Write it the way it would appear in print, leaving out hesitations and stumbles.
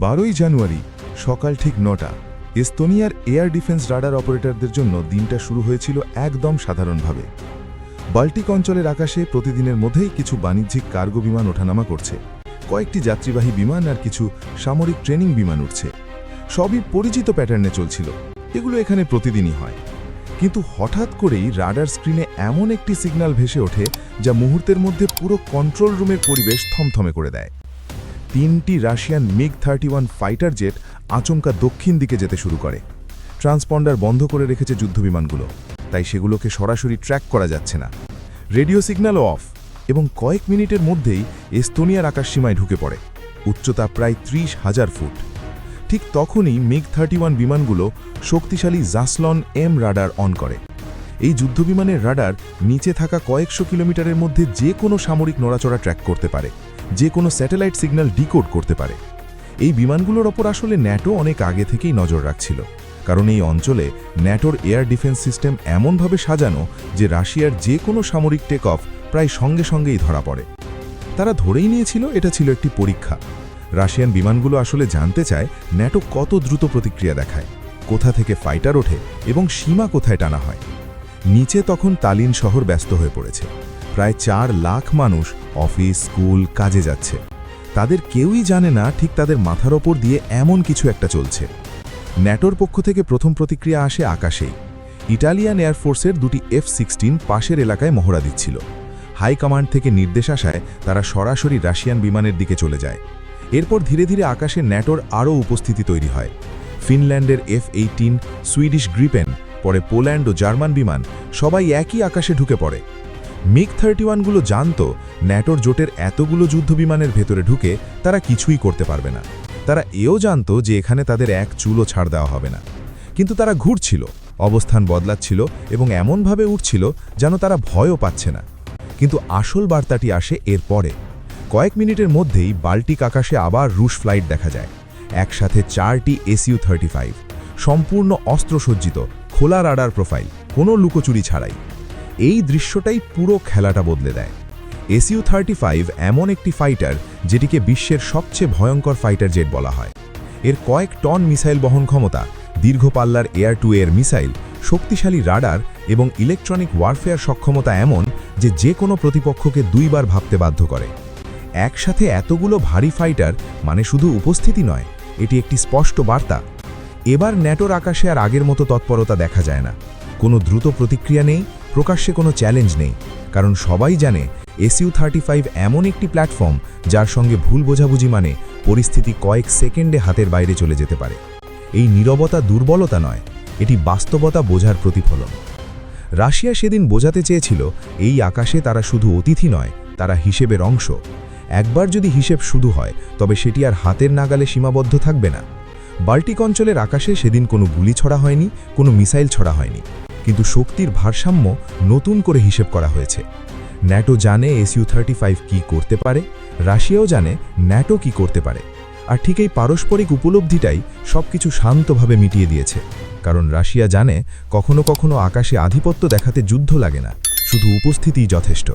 12ই জানুয়ারি সকাল ঠিক 9টা এস্তোনিয়ার air defence radar অপারেটরদের জন্য দিনটা শুরু হয়েছিল একদম সাধারণভাবে। বাল্টিক অঞ্চলের আকাশে প্রতিদিনের মধ্যেই কিছু বাণিজ্যিক কার্গো বিমান ওঠানামা করছে, কয়েকটি যাত্রীবাহী বিমান আর কিছু সামরিক ট্রেনিং বিমান উঠছে। সবই পরিচিত প্যাটার্নে চলছিল, এগুলো এখানে প্রতিদিনই হয়। কিন্তু হঠাৎ করেই রাডার স্ক্রিনে এমন একটি সিগন্যাল ভেসে ওঠে যা মুহূর্তের মধ্যে পুরো কন্ট্রোল রুমের পরিবেশ থমথমে করে দেয়। 3টি রাশিয়ান MiG-31 ফাইটার জেট আচমকা দক্ষিণ দিকে যেতে শুরু করে। ট্রান্সপন্ডার বন্ধ করে রেখেছে যুদ্ধবিমানগুলো, তাই সেগুলোকে সরাসরি ট্র্যাক করা যাচ্ছে না। রেডিও সিগন্যালও অফ, এবং কয়েক মিনিটের মধ্যেই এস্তোনিয়ার আকাশসীমায় ঢুকে পড়ে, উচ্চতা প্রায় 30,000 ফুট। ঠিক তখনই MiG-31 বিমানগুলো শক্তিশালী জাসলন এম রাডার অন করে। এই যুদ্ধবিমানের রাডার নিচে থাকা কয়েকশো কিলোমিটারের মধ্যে যে কোনো সামরিক নড়াচড়া ট্র্যাক করতে পারে, যে কোনো স্যাটেলাইট সিগন্যাল ডিকোড করতে পারে। এই বিমানগুলোর ওপর আসলে ন্যাটো অনেক আগে থেকেই নজর রাখছিল, কারণ এই অঞ্চলে ন্যাটোর এয়ার ডিফেন্স সিস্টেম এমনভাবে সাজানো যে রাশিয়ার যে কোনো সামরিক টেক অফ প্রায় সঙ্গে সঙ্গেই ধরা পড়ে। তারা ধরেই নিয়েছিল এটা ছিল একটি পরীক্ষা। রাশিয়ান বিমানগুলো আসলে জানতে চায় ন্যাটো কত দ্রুত প্রতিক্রিয়া দেখায়, কোথা থেকে ফাইটার ওঠে এবং সীমা কোথায় টানা হয়। নিচে তখন তালিন শহর ব্যস্ত হয়ে পড়েছে। প্রায় 4 লাখ মানুষ অফিস, স্কুল, কাজে যাচ্ছে। তাদের কেউই জানে না ঠিক তাদের মাথার ওপর দিয়ে এমন কিছু একটা চলছে। ন্যাটোর পক্ষ থেকে প্রথম প্রতিক্রিয়া আসে আকাশেই। ইটালিয়ান এয়ারফোর্সের 2টি F-16 পাশের এলাকায় মহড়া দিচ্ছিল। হাইকমান্ড থেকে নির্দেশ আসায় তারা সরাসরি রাশিয়ান বিমানের দিকে চলে যায়। এরপর ধীরে ধীরে আকাশে ন্যাটোর আরও উপস্থিতি তৈরি হয়। ফিনল্যান্ডের F-18, সুইডিশ গ্রিপেন, পরে পোল্যান্ড ও জার্মান বিমান সবাই একই আকাশে ঢুকে পড়ে। MiG-31গুলো জানত ন্যাটোর জোটের এতগুলো যুদ্ধবিমানের ভেতরে ঢুকে তারা কিছুই করতে পারবে না। তারা এও জানত যে এখানে তাদের এক চুলও ছাড় দেওয়া হবে না। কিন্তু তারা ঘুরছিল, অবস্থান বদলাচ্ছিল এবং এমনভাবে উঠছিল যেন তারা ভয়ও পাচ্ছে না। কিন্তু আসল বার্তাটি আসে এর পরে। কয়েক মিনিটের মধ্যেই বাল্টিক আকাশে আবার রুশ ফ্লাইট দেখা যায়, একসাথে 4টি Su-35, সম্পূর্ণ অস্ত্রসজ্জিত, খোলা রাডার প্রোফাইল, কোনো লুকোচুরি ছাড়াই। এই দৃশ্যটাই পুরো খেলাটা বদলে দেয়। Su-35 এমন একটি ফাইটার যেটিকে বিশ্বের সবচেয়ে ভয়ঙ্কর ফাইটার জেট বলা হয়। এর কয়েক টন মিসাইল বহন ক্ষমতা, দীর্ঘ পাল্লার এয়ার টু এয়ার মিসাইল, শক্তিশালী রাডার এবং ইলেকট্রনিক ওয়ারফেয়ার সক্ষমতা এমন যে কোনো প্রতিপক্ষকে 2 বার ভাবতে বাধ্য করে। একসাথে এতগুলো ভারী ফাইটার মানে শুধু উপস্থিতি নয়, এটি একটি স্পষ্ট বার্তা। এবার ন্যাটোর আকাশে আর আগের মতো তৎপরতা দেখা যায় না। কোনো দ্রুত প্রতিক্রিয়া নেই, প্রকাশ্যে কোনো চ্যালেঞ্জ নেই, কারণ সবাই জানে Su-35 এমন একটি প্ল্যাটফর্ম যার সঙ্গে ভুল বোঝাবুঝি মানে পরিস্থিতি কয়েক সেকেন্ডে হাতের বাইরে চলে যেতে পারে। এই নীরবতা দুর্বলতা নয়, এটি বাস্তবতা বোঝার প্রতিফলন। রাশিয়া সেদিন বোঝাতে চেয়েছিল এই আকাশে তারা শুধু অতিথি নয়, তারা হিসেবের অংশ। একবার যদি হিসেব শুধু হয় তবে সেটি আর হাতের নাগালে সীমাবদ্ধ থাকবে না। বাল্টিক অঞ্চলের আকাশে সেদিন কোনো গুলি ছড়া হয়নি, কোনো মিসাইল ছড়া হয়নি, কিন্তু শক্তির ভারসাম্য নতুন করে হিসেব করা হয়েছে। ন্যাটো জানে Su-35 কি করতে পারে, রাশিয়াও জানে ন্যাটো কি করতে পারে। আর ঠিক এই পারস্পরিক উপলব্ধিটাই সবকিছু শান্তভাবে মিটিয়ে দিয়েছে। কারণ রাশিয়া জানে কখনো কখনো আকাশে আধিপত্য দেখাতে যুদ্ধ লাগে না, শুধু উপস্থিতিই যথেষ্ট।